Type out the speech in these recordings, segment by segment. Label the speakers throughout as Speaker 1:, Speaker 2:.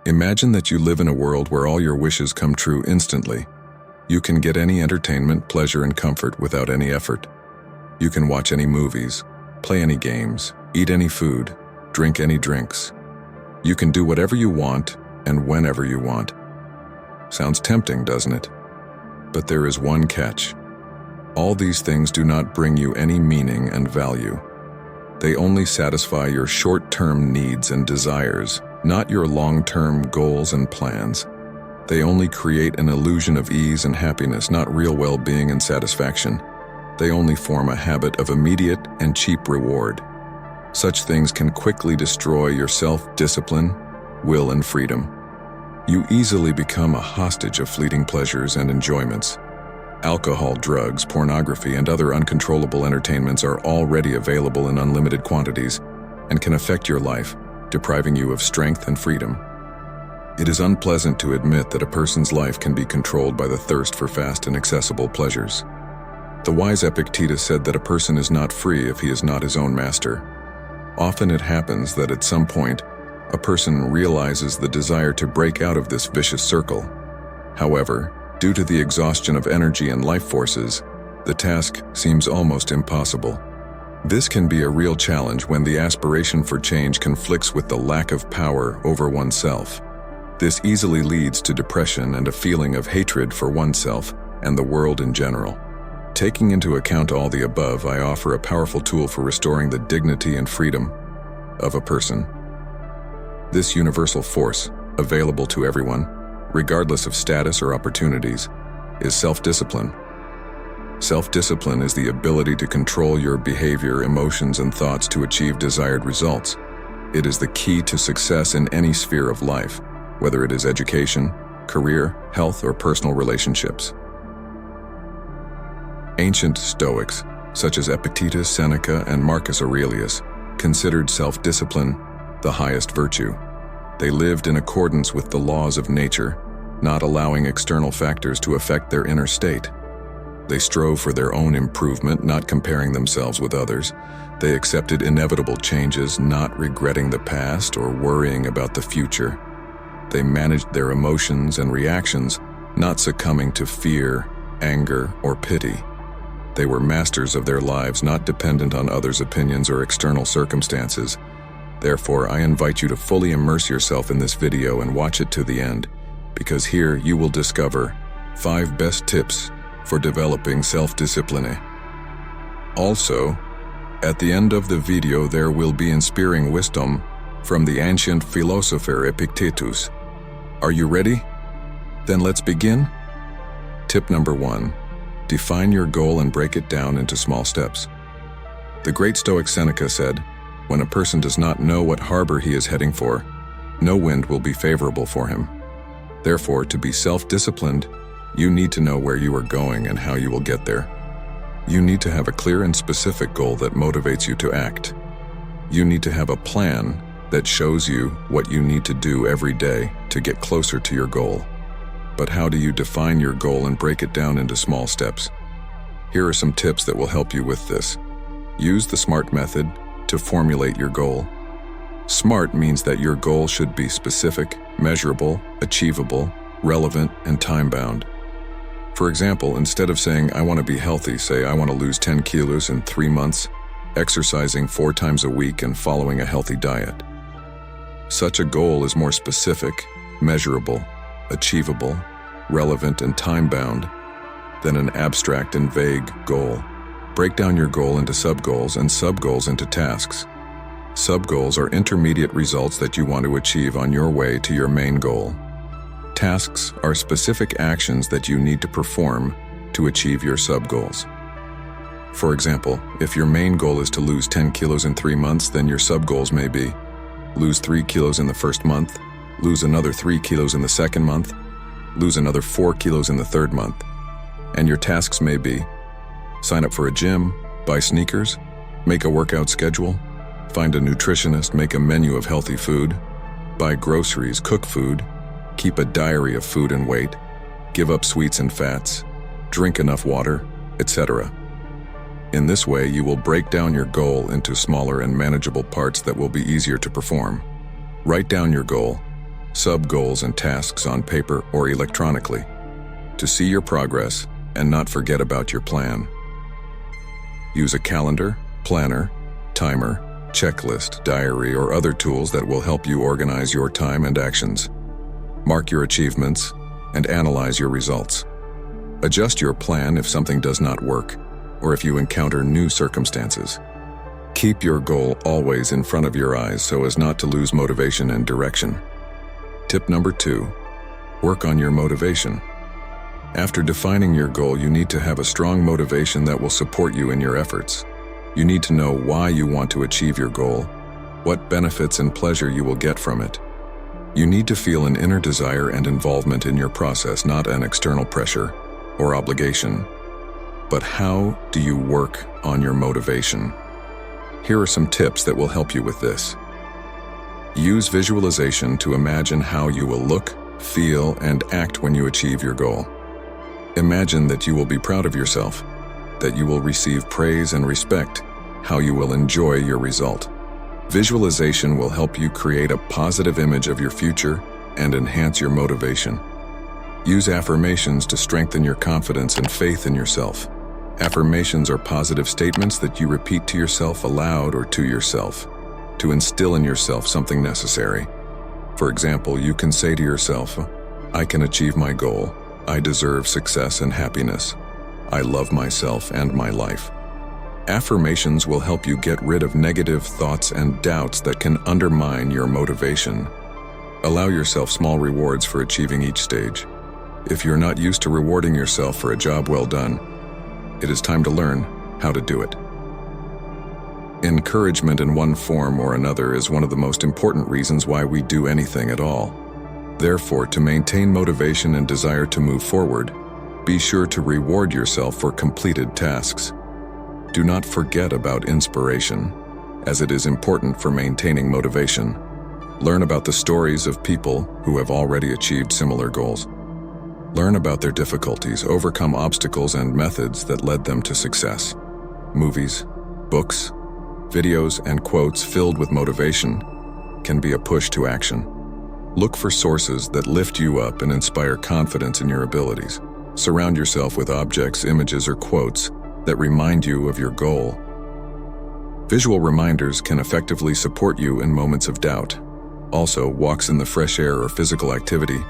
Speaker 1: Imagine that you live in a world where all your wishes come true instantly. You can get any entertainment, pleasure, and comfort without any effort. You can watch any movies, play any games, eat any food, drink any drinks. You can do whatever you want and whenever you want. Sounds tempting, doesn't it? But there is one catch. All these things do not bring you any meaning and value. They only satisfy your short-term needs and desires, not your long-term goals and plans. They only create an illusion of ease and happiness, not real well-being and satisfaction. They only form a habit of immediate and cheap reward. Such things can quickly destroy your self-discipline, will, and freedom. You easily become a hostage of fleeting pleasures and enjoyments. Alcohol, drugs, pornography, and other uncontrollable entertainments are already available in unlimited quantities and can affect your life, depriving you of strength and freedom. It is unpleasant to admit that a person's life can be controlled by the thirst for fast and accessible pleasures. The wise Epictetus said that a person is not free if he is not his own master. Often it happens that at some point, a person realizes the desire to break out of this vicious circle. However, due to the exhaustion of energy and life forces, the task seems almost impossible. This can be a real challenge when the aspiration for change conflicts with the lack of power over oneself. This easily leads to depression and a feeling of hatred for oneself and the world in general. Taking into account all the above, I offer a powerful tool for restoring the dignity and freedom of a person. This universal force, available to everyone, regardless of status or opportunities, is self-discipline. Self-discipline is the ability to control your behavior, emotions, and thoughts to achieve desired results. It is the key to success in any sphere of life, whether it is education, career, health, or personal relationships. Ancient Stoics, such as Epictetus, Seneca, and Marcus Aurelius, considered self-discipline the highest virtue. They lived in accordance with the laws of nature, not allowing external factors to affect their inner state. They strove for their own improvement, not comparing themselves with others. They accepted inevitable changes, not regretting the past or worrying about the future. They managed their emotions and reactions, not succumbing to fear, anger, or pity. They were masters of their lives, not dependent on others' opinions or external circumstances. Therefore, I invite you to fully immerse yourself in this video and watch it to the end, because here you will discover 5 best tips for developing self-discipline. Also, at the end of the video there will be inspiring wisdom from the ancient philosopher Epictetus. Are you ready? Then let's begin. Tip number 1. Define your goal and break it down into small steps. The great Stoic Seneca said, "When a person does not know what harbor he is heading for, no wind will be favorable for him." Therefore, to be self-disciplined, you need to know where you are going and how you will get there. You need to have a clear and specific goal that motivates you to act. You need to have a plan that shows you what you need to do every day to get closer to your goal. But how do you define your goal and break it down into small steps? Here are some tips that will help you with this. Use the SMART method to formulate your goal. SMART means that your goal should be specific, measurable, achievable, relevant, and time-bound. For example, instead of saying, "I want to be healthy," say, "I want to lose 10 kilos in 3 months, exercising 4 times a week and following a healthy diet." Such a goal is more specific, measurable, achievable, relevant, and time-bound than an abstract and vague goal. Break down your goal into sub-goals and sub-goals into tasks. Sub-goals are intermediate results that you want to achieve on your way to your main goal. Tasks are specific actions that you need to perform to achieve your sub-goals. For example, if your main goal is to lose 10 kilos in 3 months, then your sub-goals may be lose 3 kilos in the first month, lose another 3 kilos in the second month, lose another 4 kilos in the third month. And your tasks may be sign up for a gym, buy sneakers, make a workout schedule, find a nutritionist, make a menu of healthy food, buy groceries, cook food, keep a diary of food and weight, give up sweets and fats, drink enough water, etc. In this way, you will break down your goal into smaller and manageable parts that will be easier to perform. Write down your goal. sub-goals and tasks on paper or electronically, to see your progress and not forget about your plan. Use a calendar, planner, timer, checklist, diary, or other tools that will help you organize your time and actions. Mark your achievements and analyze your results. Adjust your plan if something does not work or if you encounter new circumstances. Keep your goal always in front of your eyes so as not to lose motivation and direction. Tip number 2, work on your motivation. After defining your goal, you need to have a strong motivation that will support you in your efforts. You need to know why you want to achieve your goal, what benefits and pleasure you will get from it. You need to feel an inner desire and involvement in your process, not an external pressure or obligation. But how do you work on your motivation? Here are some tips that will help you with this. Use visualization to imagine how you will look, feel, and act when you achieve your goal. Imagine that you will be proud of yourself, that you will receive praise and respect, how you will enjoy your result. Visualization will help you create a positive image of your future and enhance your motivation. Use affirmations to strengthen your confidence and faith in yourself. Affirmations are positive statements that you repeat to yourself aloud or to yourself to instill in yourself something necessary. For example, you can say to yourself, "I can achieve my goal. I deserve success and happiness. I love myself and my life." Affirmations will help you get rid of negative thoughts and doubts that can undermine your motivation. Allow yourself small rewards for achieving each stage. If you're not used to rewarding yourself for a job well done, it is time to learn how to do it. Encouragement in one form or another is one of the most important reasons why we do anything at all. Therefore, to maintain motivation and desire to move forward, be sure to reward yourself for completed tasks. Do not forget about inspiration, as it is important for maintaining motivation. Learn about the stories of people who have already achieved similar goals. Learn about their difficulties, overcome obstacles, and methods that led them to success. Movies, books, videos, and quotes filled with motivation can be a push to action. Look for sources that lift you up and inspire confidence in your abilities. Surround yourself with objects, images, or quotes that remind you of your goal. Visual reminders can effectively support you in moments of doubt. Also, walks in the fresh air or physical activity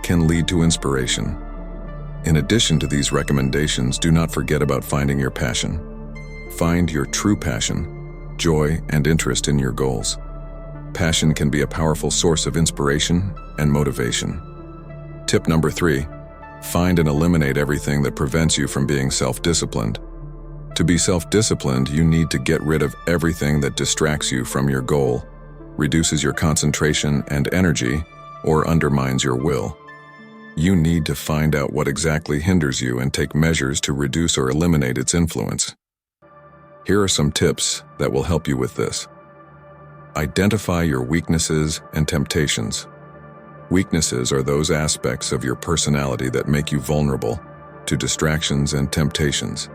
Speaker 1: can lead to inspiration. In addition to these recommendations, do not forget about finding your passion. Find your true passion, joy, and interest in your goals. Passion can be a powerful source of inspiration and motivation. Tip number 3, find and eliminate everything that prevents you from being self-disciplined. To be self-disciplined, you need to get rid of everything that distracts you from your goal, reduces your concentration and energy, or undermines your will. You need to find out what exactly hinders you and take measures to reduce or eliminate its influence. Here are some tips that will help you with this. Identify your weaknesses and temptations. Weaknesses are those aspects of your personality that make you vulnerable to distractions and temptations.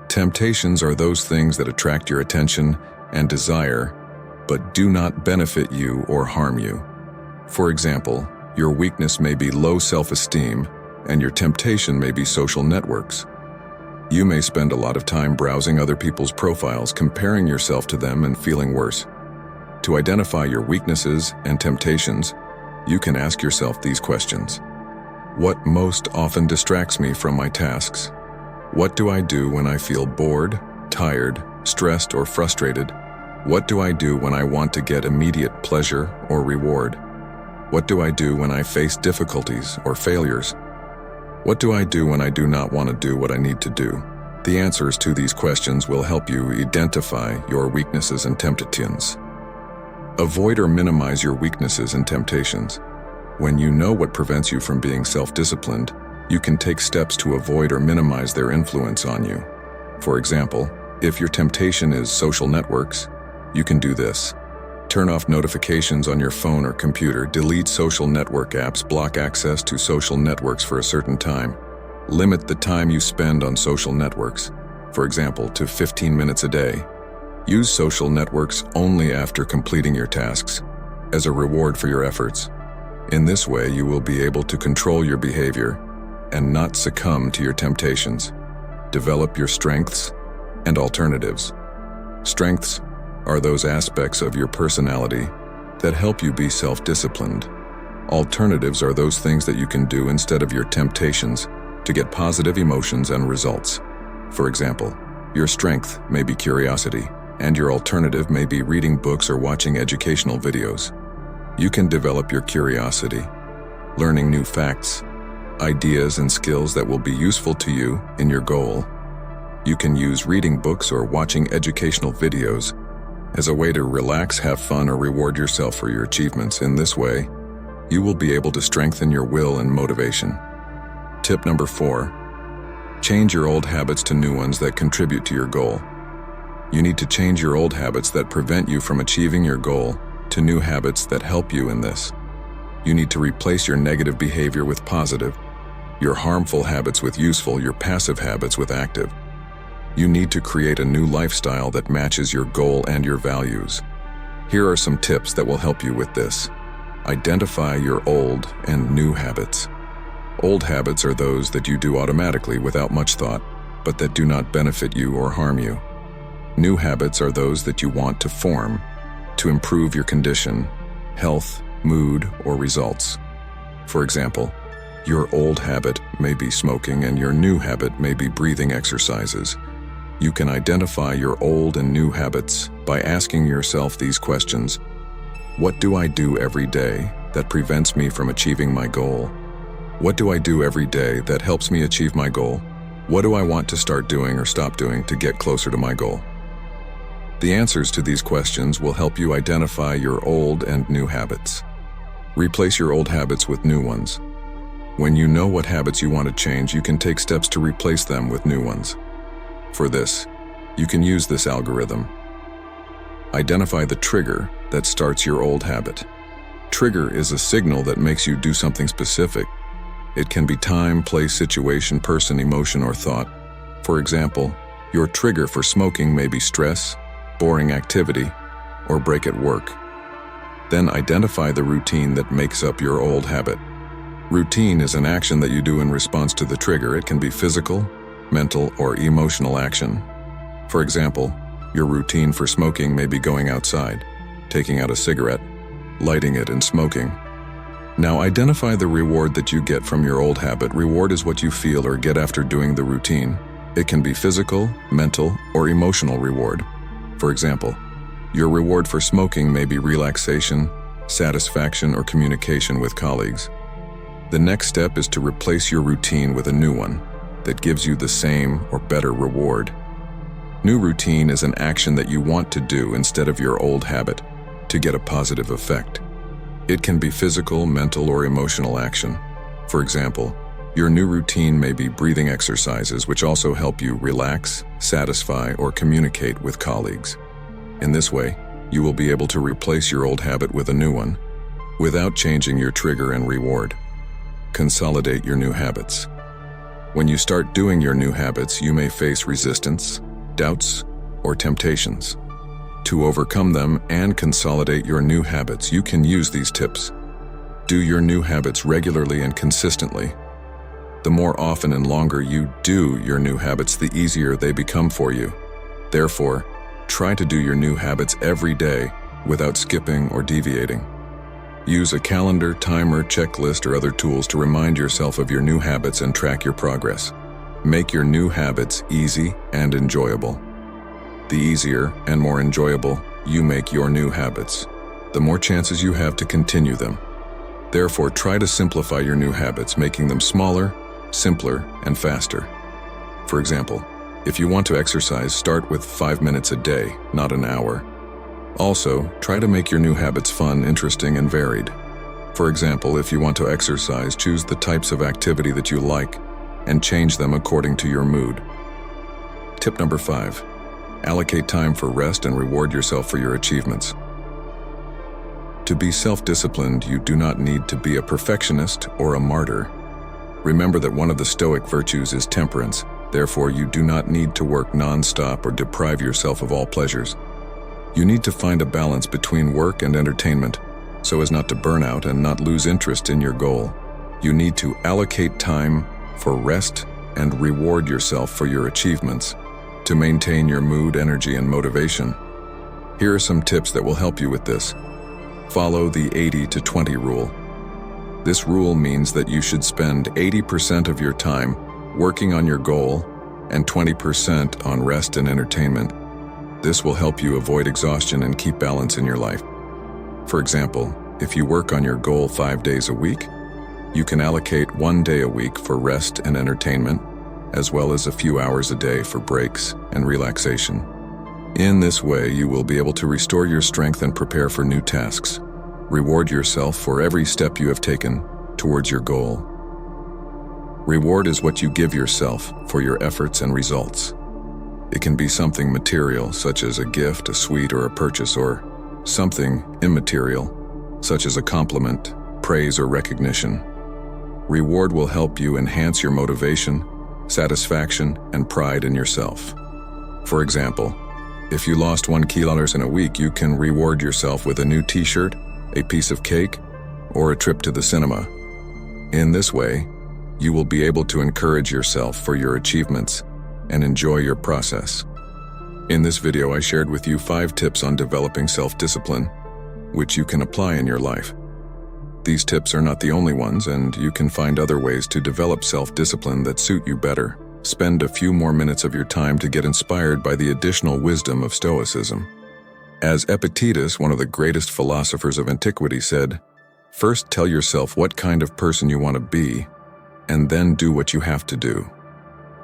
Speaker 1: Temptations are those things that attract your attention and desire, but do not benefit you or harm you. For example, your weakness may be low self-esteem, and your temptation may be social networks. You may spend a lot of time browsing other people's profiles, comparing yourself to them and feeling worse. To identify your weaknesses and temptations, you can ask yourself these questions. What most often distracts me from my tasks? What do I do when I feel bored, tired, stressed, or frustrated? What do I do when I want to get immediate pleasure or reward? What do I do when I face difficulties or failures? What do I do when I do not want to do what I need to do? The answers to these questions will help you identify your weaknesses and temptations. Avoid or minimize your weaknesses and temptations. When you know what prevents you from being self-disciplined, you can take steps to avoid or minimize their influence on you. For example, if your temptation is social networks, you can do this. Turn off notifications on your phone or computer, delete social network apps, block access to social networks for a certain time. Limit the time you spend on social networks, for example, to 15 minutes a day. Use social networks only after completing your tasks, as a reward for your efforts. In this way, you will be able to control your behavior and not succumb to your temptations. Develop your strengths and alternatives. Strengths are those aspects of your personality that help you be self-disciplined. Alternatives are those things that you can do instead of your temptations to get positive emotions and results. For example, your strength may be curiosity, and your alternative may be reading books or watching educational videos. You can develop your curiosity, learning new facts, ideas, and skills that will be useful to you in your goal. You can use reading books or watching educational videos as a way to relax, have fun, or reward yourself for your achievements. In this way, you will be able to strengthen your will and motivation. Tip number 4. Change your old habits to new ones that contribute to your goal. You need to change your old habits that prevent you from achieving your goal to new habits that help you in this. You need to replace your negative behavior with positive, your harmful habits with useful, your passive habits with active. You need to create a new lifestyle that matches your goal and your values. Here are some tips that will help you with this. Identify your old and new habits. Old habits are those that you do automatically without much thought, but that do not benefit you or harm you. New habits are those that you want to form to improve your condition, health, mood, or results. For example, your old habit may be smoking and your new habit may be breathing exercises. You can identify your old and new habits by asking yourself these questions. What do I do every day that prevents me from achieving my goal? What do I do every day that helps me achieve my goal? What do I want to start doing or stop doing to get closer to my goal? The answers to these questions will help you identify your old and new habits. Replace your old habits with new ones. When you know what habits you want to change, you can take steps to replace them with new ones. For this, you can use this algorithm. Identify the trigger that starts your old habit. Trigger is a signal that makes you do something specific. It can be time, place, situation, person, emotion, or thought. For example, your trigger for smoking may be stress, boring activity, or break at work. Then identify the routine that makes up your old habit. Routine is an action that you do in response to the trigger. It can be physical, mental, or emotional action. For example, your routine for smoking may be going outside, taking out a cigarette, lighting it, and smoking. Now identify the reward that you get from your old habit. Reward is what you feel or get after doing the routine. It can be physical, mental, or emotional reward. For example, your reward for smoking may be relaxation, satisfaction, or communication with colleagues. The next step is to replace your routine with a new one that gives you the same or better reward. New routine is an action that you want to do instead of your old habit to get a positive effect. It can be physical, mental, or emotional action. For example, your new routine may be breathing exercises, which also help you relax, satisfy, or communicate with colleagues. In this way, you will be able to replace your old habit with a new one without changing your trigger and reward. Consolidate your new habits. When you start doing your new habits, you may face resistance, doubts, or temptations. To overcome them and consolidate your new habits, you can use these tips. Do your new habits regularly and consistently. The more often and longer you do your new habits, the easier they become for you. Therefore, try to do your new habits every day without skipping or deviating. Use a calendar, timer, checklist, or other tools to remind yourself of your new habits and track your progress. Make your new habits easy and enjoyable. The easier and more enjoyable you make your new habits, the more chances you have to continue them. Therefore, try to simplify your new habits, making them smaller, simpler, and faster. For example, if you want to exercise, start with 5 minutes a day, not an hour. Also, try to make your new habits fun, interesting, and varied. For example, if you want to exercise, choose the types of activity that you like and change them according to your mood. Tip number 5. Allocate time for rest and reward yourself for your achievements. To be self-disciplined, you do not need to be a perfectionist or a martyr. Remember that one of the Stoic virtues is temperance. Therefore, you do not need to work non-stop or deprive yourself of all pleasures. You need to find a balance between work and entertainment. so as not to burn out and not lose interest in your goal. You need to allocate time for rest and reward yourself for your achievements to maintain your mood, energy, and motivation. Here are some tips that will help you with this. Follow the 80-20 rule. This rule means that you should spend 80% of your time working on your goal and 20% on rest and entertainment. This will help you avoid exhaustion and keep balance in your life. For example, if you work on your goal 5 days a week, you can allocate 1 day a week for rest and entertainment, as well as a few hours a day for breaks and relaxation. In this way, you will be able to restore your strength and prepare for new tasks. Reward yourself for every step you have taken towards your goal. Reward is what you give yourself for your efforts and results. It can be something material, such as a gift, a sweet, or a purchase, or something immaterial, such as a compliment, praise, or recognition. Reward will help you enhance your motivation, satisfaction, and pride in yourself. For example, if you lost 1 kilo in a week, you can reward yourself with a new t-shirt, a piece of cake, or a trip to the cinema. In this way, you will be able to encourage yourself for your achievements and enjoy your process. In this video, I shared with you 5 tips on developing self-discipline, which you can apply in your life. These tips are not the only ones, and you can find other ways to develop self-discipline that suit you better. Spend a few more minutes of your time to get inspired by the additional wisdom of Stoicism. As Epictetus, one of the greatest philosophers of antiquity, said, "First tell yourself what kind of person you want to be, and then do what you have to do."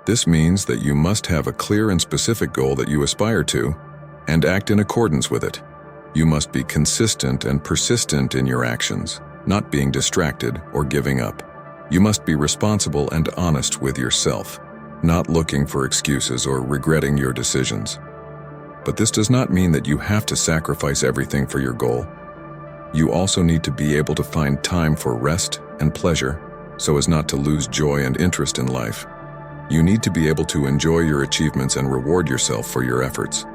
Speaker 1: This means that you must have a clear and specific goal that you aspire to, and act in accordance with it. You must be consistent and persistent in your actions, not being distracted or giving up. You must be responsible and honest with yourself, not looking for excuses or regretting your decisions. But this does not mean that you have to sacrifice everything for your goal. You also need to be able to find time for rest and pleasure so as not to lose joy and interest in life. You need to be able to enjoy your achievements and reward yourself for your efforts.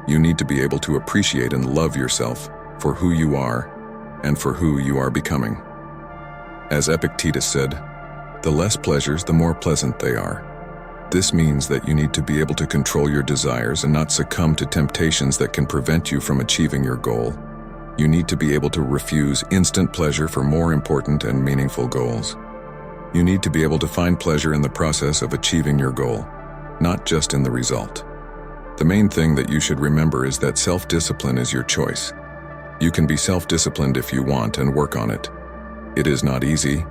Speaker 1: You need to be able to appreciate and love yourself for who you are and for who you are becoming. As Epictetus said, "The less pleasures, the more pleasant they are." This means that you need to be able to control your desires and not succumb to temptations that can prevent you from achieving your goal. You need to be able to refuse instant pleasure for more important and meaningful goals. You need to be able to find pleasure in the process of achieving your goal, not just in the result. The main thing that you should remember is that self-discipline is your choice. You can be self-disciplined if you want and work on it. It is not easy,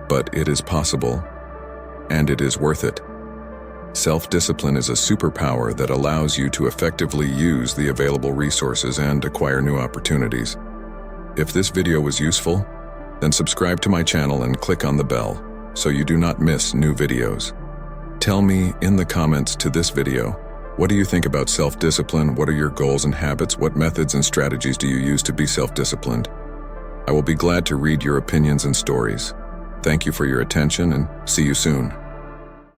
Speaker 1: but it is possible, and it is worth it. Self-discipline is a superpower that allows you to effectively use the available resources and acquire new opportunities. If this video was useful, then subscribe to my channel and click on the bell so you do not miss new videos. Tell me in the comments to this video, what do you think about self-discipline? What are your goals and habits? What methods and strategies do you use to be self-disciplined? I will be glad to read your opinions and stories. Thank you for your attention, and see you soon.